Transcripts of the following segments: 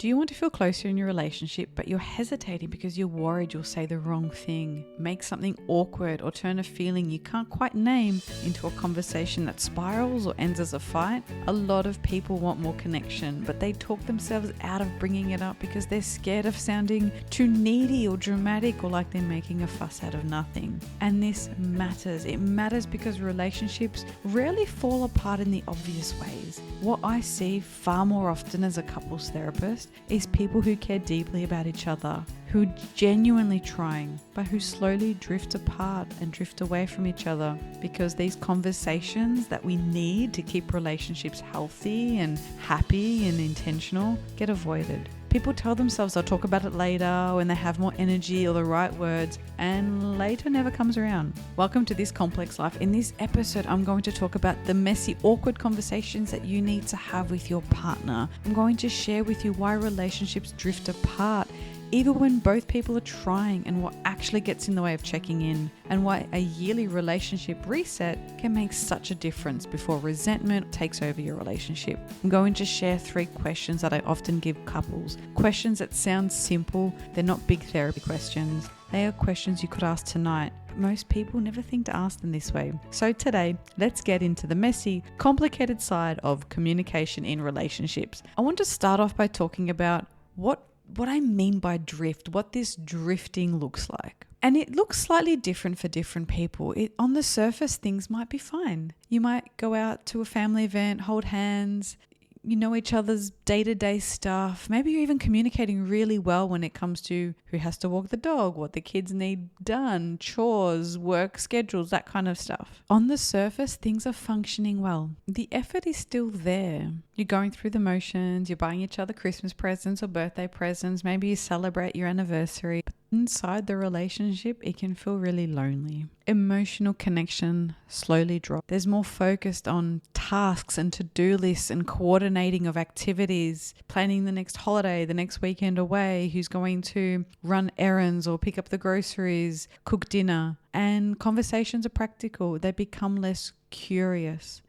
Do you want to feel closer in your relationship, but you're hesitating because you're worried you'll say the wrong thing, make something awkward, or turn a feeling you can't quite name into a conversation that spirals or ends as a fight? A lot of people want more connection, but they talk themselves out of bringing it up because they're scared of sounding too needy or dramatic or like they're making a fuss out of nothing. And this matters. It matters because relationships rarely fall apart in the obvious ways. What I see far more often as a couples therapist is people who care deeply about each other, who are genuinely trying, but who slowly drift apart and drift away from each other because these conversations that we need to keep relationships healthy and happy and intentional get avoided. People tell themselves they'll talk about it later when they have more energy or the right words, and later never comes around. Welcome to This Complex Life. In this episode, I'm going to talk about the messy, awkward conversations that you need to have with your partner. I'm going to share with you why relationships drift apart even when both people are trying, and what actually gets in the way of checking in, and why a yearly relationship reset can make such a difference before resentment takes over your relationship. I'm going to share 3 questions that I often give couples. Questions that sound simple, they're not big therapy questions. They are questions you could ask tonight, but most people never think to ask them this way. So today, let's get into the messy, complicated side of communication in relationships. I want to start off by talking about what I mean by drift, what this drifting looks like. And it looks slightly different for different people. On the surface, things might be fine. You might go out to a family event, hold hands, you know each other's day-to-day stuff. Maybe you're even communicating really well when it comes to who has to walk the dog, what the kids need done, chores, work schedules, that kind of stuff. On the surface, things are functioning well. The effort is still there. You're going through the motions, you're buying each other Christmas presents or birthday presents, maybe you celebrate your anniversary. But inside the relationship, it can feel really lonely. Emotional connection slowly drops. There's more focused on tasks and to-do lists and coordinating of activities, planning the next holiday, the next weekend away, who's going to run errands or pick up the groceries, cook dinner. And conversations are practical. They become less curious.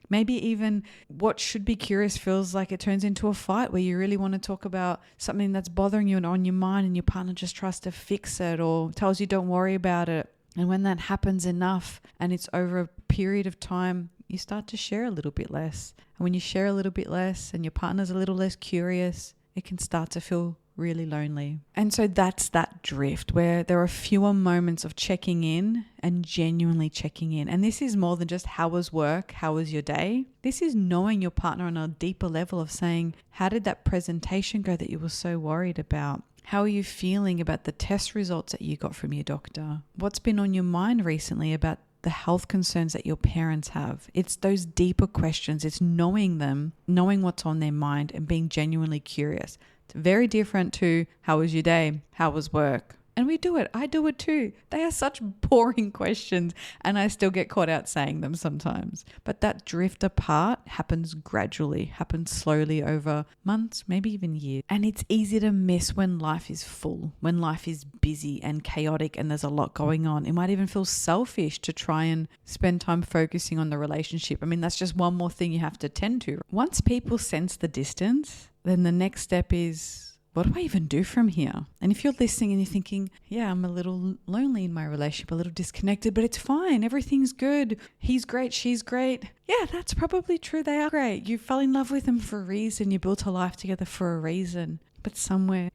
Maybe even what should be curious feels like it turns into a fight where you really want to talk about something that's bothering you and on your mind, and your partner just tries to fix it or tells you don't worry about it. And when that happens enough and it's over a period of time, you start to share a little bit less. And when you share a little bit less and your partner's a little less curious, it can start to feel really lonely. And so that's that drift where there are fewer moments of checking in and genuinely checking in. And this is more than just how was work, how was your day? This is knowing your partner on a deeper level of saying, how did that presentation go that you were so worried about? How are you feeling about the test results that you got from your doctor? What's been on your mind recently about the health concerns that your parents have? It's those deeper questions. It's knowing them, knowing what's on their mind and being genuinely curious. It's very different to how was your day? How was work? And we do it. I do it too. They are such boring questions and I still get caught out saying them sometimes. But that drift apart happens gradually, happens slowly over months, maybe even years. And it's easy to miss when life is full, when life is busy and chaotic and there's a lot going on. It might even feel selfish to try and spend time focusing on the relationship. I mean, that's just one more thing you have to tend to. Once people sense the distance, then the next step is, what do I even do from here? And if you're listening and you're thinking, yeah, I'm a little lonely in my relationship, a little disconnected, but it's fine. Everything's good. He's great. She's great. Yeah, that's probably true. They are great. You fell in love with them for a reason. You built a life together for a reason. But somewhere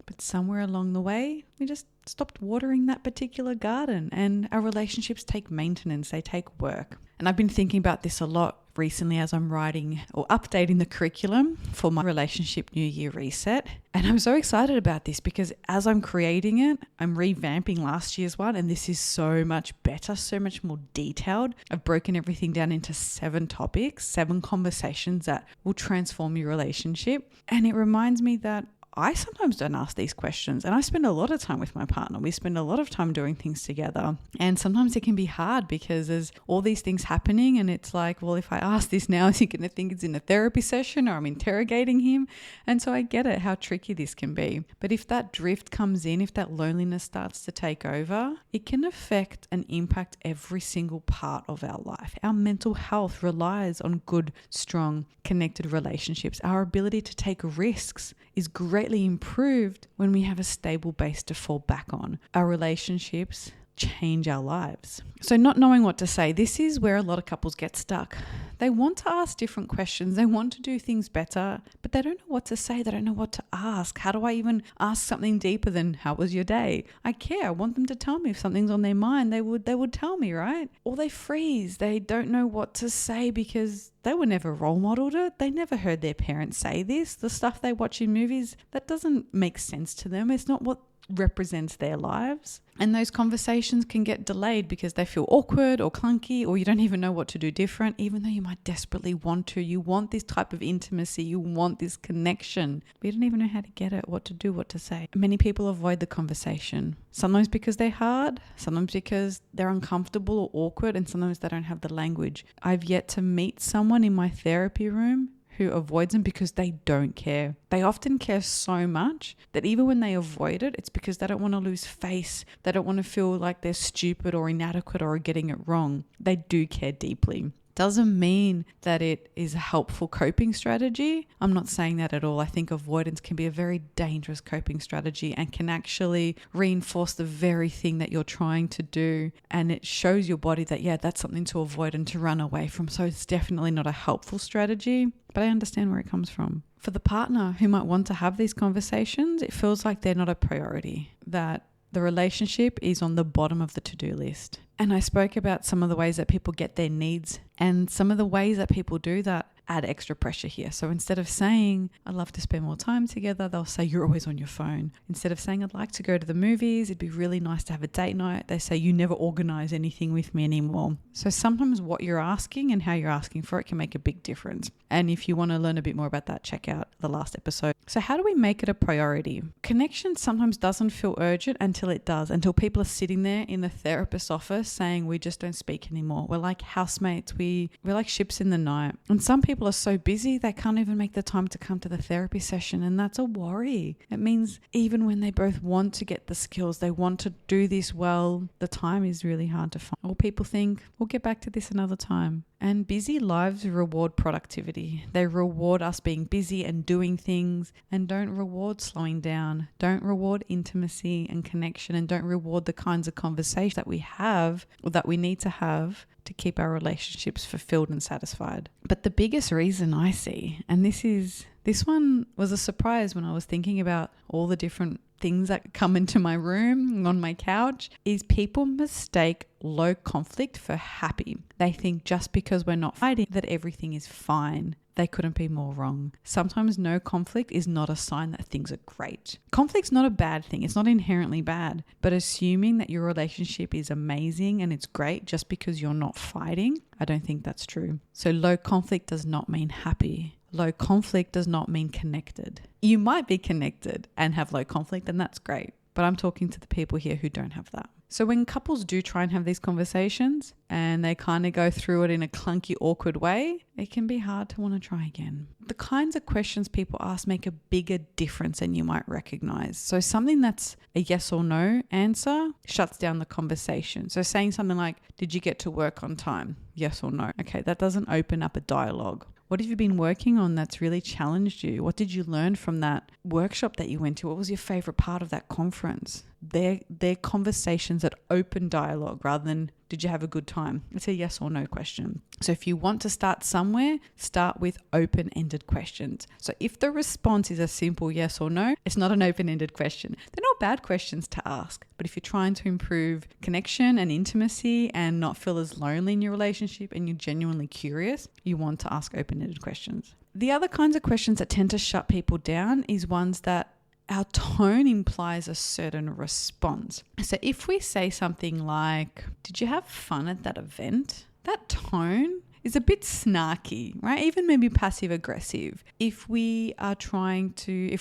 along the way, we just stopped watering that particular garden. And our relationships take maintenance. They take work. And I've been thinking about this a lot recently as I'm writing or updating the curriculum for my Relationship New Year Reset. And I'm so excited about this because as I'm creating it, I'm revamping last year's one, and this is so much better, so much more detailed. I've broken everything down into 7 topics, 7 conversations that will transform your relationship. And it reminds me that I sometimes don't ask these questions, and I spend a lot of time with my partner. We spend a lot of time doing things together, and sometimes it can be hard because there's all these things happening and it's like, well, if I ask this now, is he going to think it's in a therapy session or I'm interrogating him? And so I get it, how tricky this can be. But if that drift comes in, if that loneliness starts to take over, it can affect and impact every single part of our life. Our mental health relies on good, strong, connected relationships. Our ability to take risks is greatly greatly improved when we have a stable base to fall back on. Our relationships change our lives. So not knowing what to say, this is where a lot of couples get stuck. They want to ask different questions. They want to do things better, but they don't know what to say. They don't know what to ask. How do I even ask something deeper than how was your day? I care. I want them to tell me if something's on their mind. They would tell me, right? Or they freeze. They don't know what to say because they were never role modeled it. They never heard their parents say this. The stuff they watch in movies, that doesn't make sense to them. It's not what represents their lives. And those conversations can get delayed because they feel awkward or clunky, or you don't even know what to do different, even though you might desperately want to. You want this type of intimacy. You want this connection, but you don't even know how to get it, what to do, what to say. Many people avoid the conversation, sometimes because they're hard, sometimes because they're uncomfortable or awkward, and sometimes they don't have the language. I've yet to meet someone in my therapy room who avoids them because they don't care. They often care so much that even when they avoid it, it's because they don't want to lose face. They don't want to feel like they're stupid or inadequate or getting it wrong. They do care deeply. Doesn't mean that it is a helpful coping strategy. I'm not saying that at all. I think avoidance can be a very dangerous coping strategy and can actually reinforce the very thing that you're trying to do. And it shows your body that, yeah, that's something to avoid and to run away from. So it's definitely not a helpful strategy, but I understand where it comes from. For the partner who might want to have these conversations, it feels like they're not a priority, that the relationship is on the bottom of the to-do list. And I spoke about some of the ways that people get their needs, and some of the ways that people do that add extra pressure here. So instead of saying, I'd love to spend more time together, they'll say, you're always on your phone. Instead of saying, I'd like to go to the movies, it'd be really nice to have a date night, they say, you never organize anything with me anymore. So sometimes what you're asking and how you're asking for it can make a big difference. And if you want to learn a bit more about that, check out the last episode. So how do we make it a priority? Connection sometimes doesn't feel urgent until it does, until people are sitting there in the therapist's office saying, we just don't speak anymore. We're like housemates. We're like ships in the night. And some people are so busy, they can't even make the time to come to the therapy session. And that's a worry. It means even when they both want to get the skills, they want to do this well, the time is really hard to find. Or people think, we'll get back to this another time. And busy lives reward productivity. They reward us being busy and doing things, and don't reward slowing down, don't reward intimacy and connection, and don't reward the kinds of conversations that we have or that we need to have to keep our relationships fulfilled and satisfied. But the biggest reason I see, and this one was a surprise when I was thinking about all the different things that come into my room, on my couch, is people mistake low conflict for happy. They think just because we're not fighting that everything is fine. They couldn't be more wrong. Sometimes no conflict is not a sign that things are great. Conflict's not a bad thing. It's not inherently bad. But assuming that your relationship is amazing and it's great just because you're not fighting, I don't think that's true. So low conflict does not mean happy. Low conflict does not mean connected. You might be connected and have low conflict, and that's great. But I'm talking to the people here who don't have that. So when couples do try and have these conversations and they kind of go through it in a clunky, awkward way, it can be hard to want to try again. The kinds of questions people ask make a bigger difference than you might recognize. So something that's a yes or no answer shuts down the conversation. So saying something like, did you get to work on time? Yes or no? Okay, that doesn't open up a dialogue. What have you been working on that's really challenged you? What did you learn from that workshop that you went to? What was your favorite part of that conference? They're conversations that open dialogue rather than did you have a good time? It's a yes or no question. So if you want to start somewhere, start with open-ended questions. So if the response is a simple yes or no, it's not an open-ended question. They're not bad questions to ask. But if you're trying to improve connection and intimacy and not feel as lonely in your relationship and you're genuinely curious, you want to ask open-ended questions. The other kinds of questions that tend to shut people down is ones that our tone implies a certain response. So if we say something like, did you have fun at that event? That tone is a bit snarky, right? Even maybe passive aggressive. If we're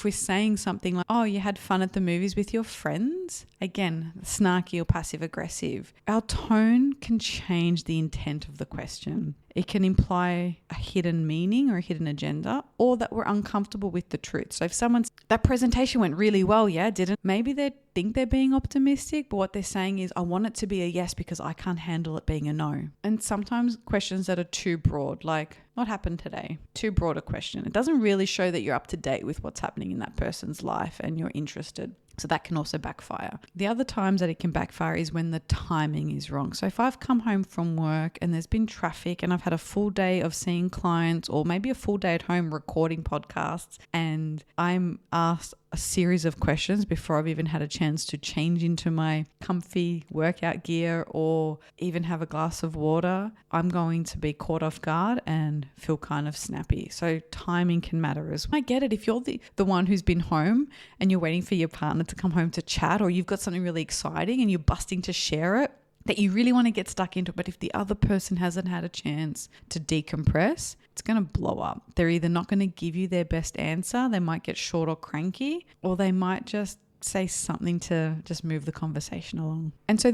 saying something like, oh, you had fun at the movies with your friends? questions, again, snarky or passive aggressive, our tone can change the intent of the question. It can imply a hidden meaning or a hidden agenda, or that we're uncomfortable with the truth. So if that presentation went really well, didn't, maybe they think they're being optimistic, but what they're saying is, I want it to be a yes because I can't handle it being a no. And sometimes questions that are too broad, like what happened today, too broad a question. It doesn't really show that you're up to date with what's happening in that person's life and you're interested. So that can also backfire. The other times that it can backfire is when the timing is wrong. So if I've come home from work and there's been traffic and I've had a full day of seeing clients, or maybe a full day at home recording podcasts, and I'm asked a series of questions before I've even had a chance to change into my comfy workout gear or even have a glass of water, I'm going to be caught off guard and feel kind of snappy. So timing can matter as well. I get it if you're the one who's been home and you're waiting for your partner to come home to chat, or you've got something really exciting and you're busting to share it, that you really want to get stuck into it. But if the other person hasn't had a chance to decompress, it's going to blow up. They're either not going to give you their best answer, they might get short or cranky, or they might just say something to just move the conversation along. And so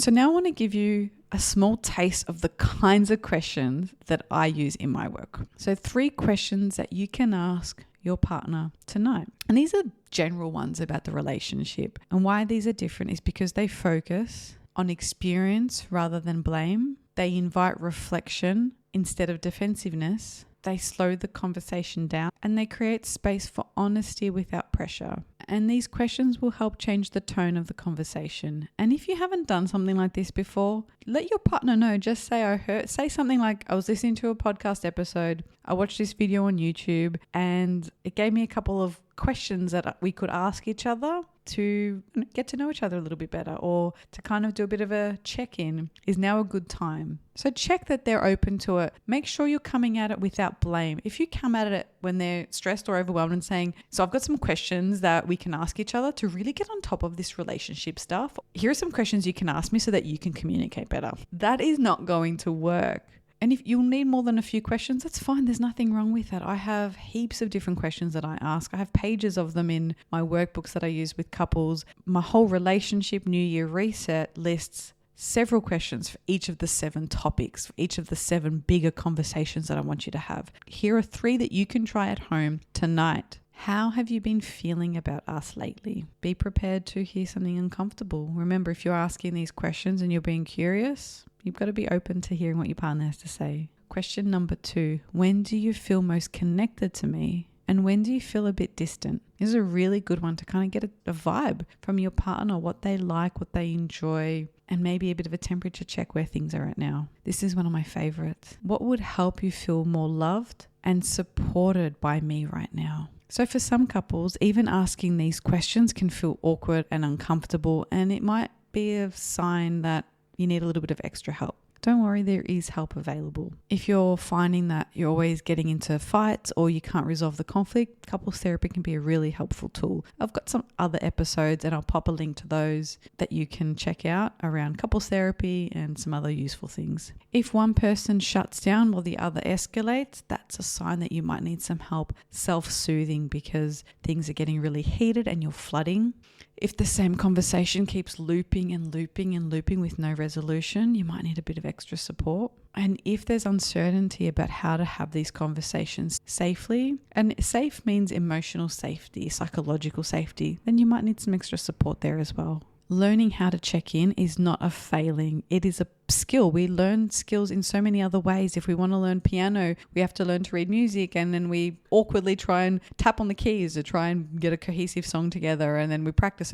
now I want to give you a small taste of the kinds of questions that I use in my work. So 3 questions that you can ask your partner tonight. And these are general ones about the relationship. And why these are different is because they focus on experience rather than blame. They invite reflection instead of defensiveness. They slow the conversation down, and they create space for honesty without pressure. And these questions will help change the tone of the conversation. And if you haven't done something like this before, let your partner know. Just say something like, I was listening to a podcast episode, I watched this video on YouTube, and it gave me a couple of questions that we could ask each other to get to know each other a little bit better, or to kind of do a bit of a check-in. Is now a good time? So check that they're open to it. Make sure you're coming at it without blame. If you come at it when they're stressed or overwhelmed and saying, so I've got some questions that we can ask each other to really get on top of this relationship stuff. Here are some questions you can ask me so that you can communicate better. That is not going to work. And if you'll need more than a few questions, that's fine. There's nothing wrong with that. I have heaps of different questions that I ask. I have pages of them in my workbooks that I use with couples. My whole relationship New Year reset lists several questions for each of the 7 topics, for each of the 7 bigger conversations that I want you to have. Here are 3 that you can try at home tonight. How have you been feeling about us lately? Be prepared to hear something uncomfortable. Remember, if you're asking these questions and you're being curious, you've got to be open to hearing what your partner has to say. Question number 2, when do you feel most connected to me? And when do you feel a bit distant? This is a really good one to kind of get a vibe from your partner, what they like, what they enjoy, and maybe a bit of a temperature check where things are at now. This is one of my favorites. What would help you feel more loved and supported by me right now? So for some couples, even asking these questions can feel awkward and uncomfortable, and it might be a sign that you need a little bit of extra help. Don't worry, there is help available. If you're finding that you're always getting into fights or you can't resolve the conflict, couples therapy can be a really helpful tool. I've got some other episodes and I'll pop a link to those that you can check out around couples therapy and some other useful things. If one person shuts down while the other escalates, that's a sign that you might need some help self-soothing because things are getting really heated and you're flooding. If the same conversation keeps looping and looping and looping with no resolution, you might need a bit of extra support. And if there's uncertainty about how to have these conversations safely, and safe means emotional safety, psychological safety, then you might need some extra support there as well. Learning how to check in is not a failing. It is a skill. We learn skills in so many other ways. If we want to learn piano, we have to learn to read music, and then we awkwardly try and tap on the keys to try and get a cohesive song together, and then we practice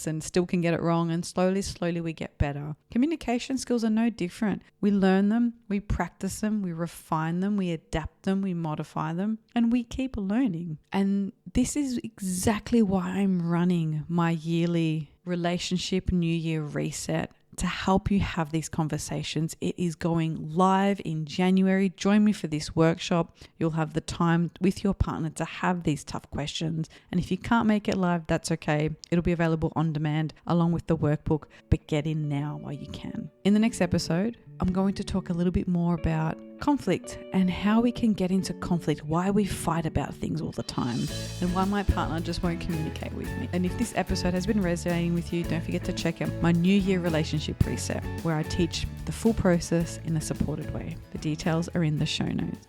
and still can get it wrong, and slowly we get better. Communication skills are no different. We learn them, we practice them, we refine them, we adapt them, we modify them, and we keep learning. And this is exactly why I'm running my yearly relationship New Year reset, to help you have these conversations. It is going live in January. Join me for this workshop. You'll have the time with your partner to have these tough questions. And if you can't make it live, that's okay. It'll be available on demand along with the workbook, but get in now while you can. In the next episode, I'm going to talk a little bit more about conflict and how we can get into conflict, why we fight about things all the time, and why my partner just won't communicate with me. And if this episode has been resonating with you, don't forget to check out my New Year relationship reset, where I teach the full process in a supported way. The details are in the show notes.